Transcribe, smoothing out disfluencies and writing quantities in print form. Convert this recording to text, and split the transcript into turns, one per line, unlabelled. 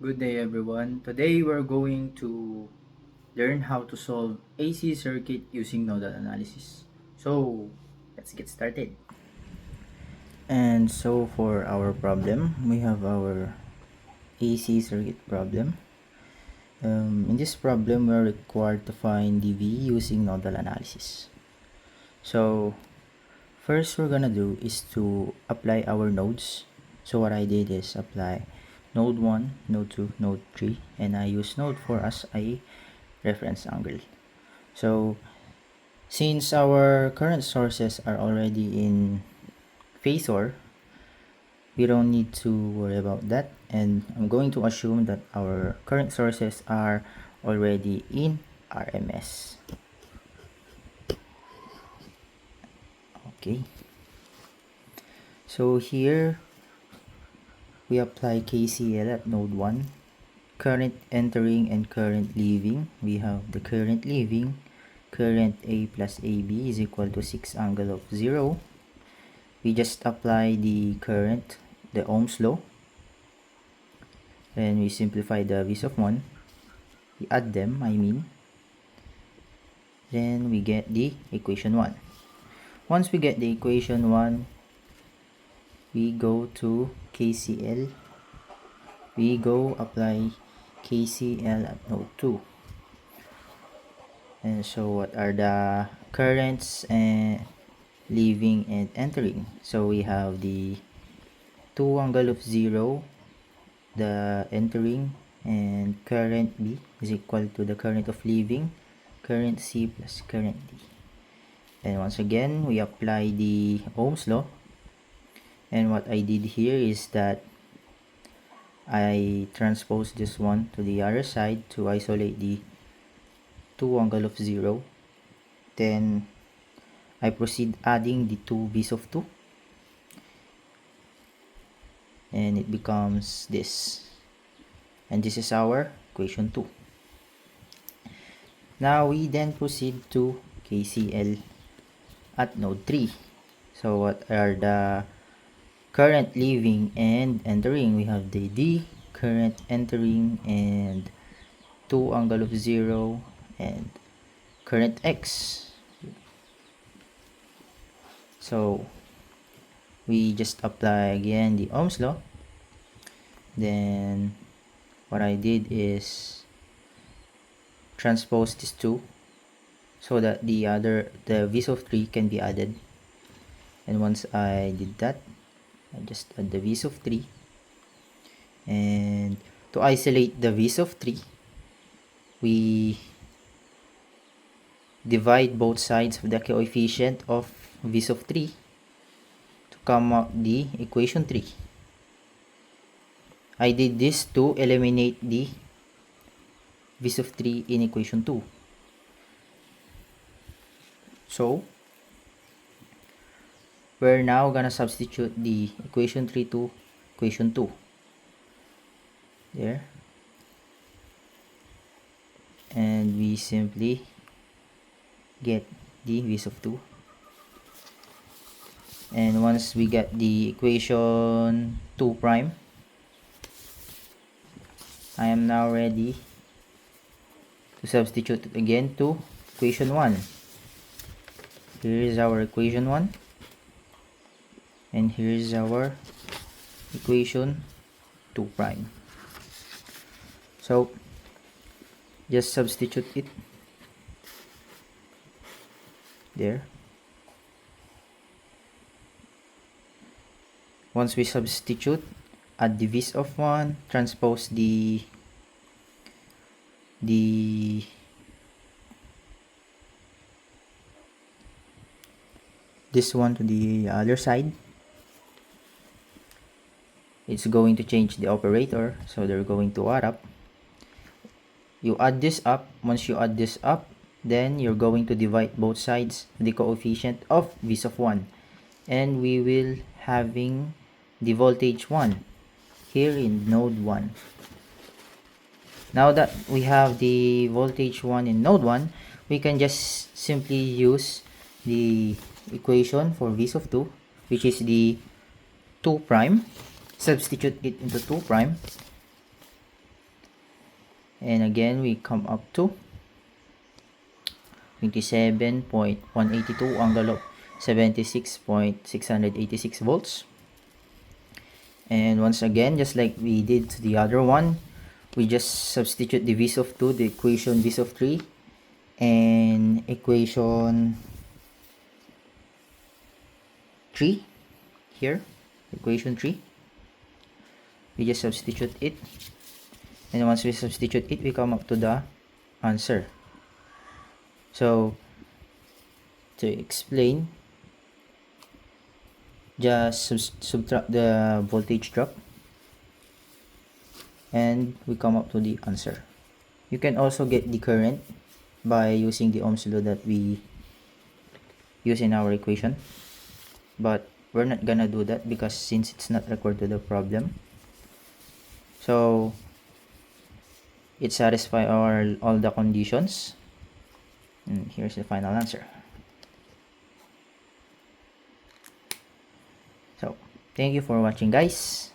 Good day everyone. Today we're going to learn how to solve AC circuit using nodal analysis. So let's get started. And so for our problem, we have our AC circuit problem. In this problem, we're required to find dV using nodal analysis. So first we're gonna do is to apply our nodes. So what I did is apply node 1, node 2, node 3, and I use node 4 as a reference angle. So since our current sources are already in phasor, we don't need to worry about that, and I'm going to assume that our current sources are already in RMS. Okay, so here we apply KCL at node 1. Current entering and current leaving. We have the current leaving, current A plus AB is equal to 6 angle of 0. We just apply the current, the Ohm's law, and we simplify the V's of 1. We add them, then we get the equation 1. Once we get the equation 1, we go to KCL. We go apply KCL at node 2. And so what are the currents and leaving and entering? So we have the 2 angle of 0, the entering, and current B is equal to the current of leaving, current C plus current D. And once again, we apply the Ohm's law. And what I did here is that I transpose this one to the other side to isolate the 2 angle of 0. Then I proceed adding the 2 V's of 2. And it becomes this. And this is our equation 2. Now we then proceed to KCL at node 3. So what are the current leaving and entering? We have the D, current entering, and 2 angle of 0, and current X. So we just apply again the Ohm's law. Then what I did is transpose these two so that the V's of 3 can be added. And once I did that, I just add the V's of 3. And to isolate the V's of 3, we divide both sides of the coefficient of V's of 3 to come out the equation 3. I did this to eliminate the V's of 3 in equation 2. So we're now gonna substitute the equation 3 to equation 2. There. And we simply get the V's of 2. And once we get the equation 2 prime, I am now ready to substitute it again to equation 1. Here is our equation 1. And here is our equation 2 prime. So just substitute it there. Once we substitute, add the V's of 1, transpose this one to the other side. It's going to change the operator, so they're going to add up. You add this up. Once you add this up, then you're going to divide both sides the coefficient of V's of 1, and we will having the voltage 1 here in node 1. Now that we have the voltage 1 in node 1, we can just simply use the equation for V's of 2, which is the 2 prime. Substitute it into 2 prime. And again, we come up to 27.182 angle of 76.686 volts. And once again, just like we did to the other one, we just substitute the V's of 2, the equation V's of 3, and equation 3 here, equation 3. We just substitute it, and once we substitute it, we come up to the answer. So to explain, just subtract the voltage drop and we come up to the answer. You can also get the current by using the Ohm's law that we use in our equation, but we're not gonna do that because since it's not required to the problem. So it satisfies all the conditions, and here's the final answer. So thank you for watching, guys.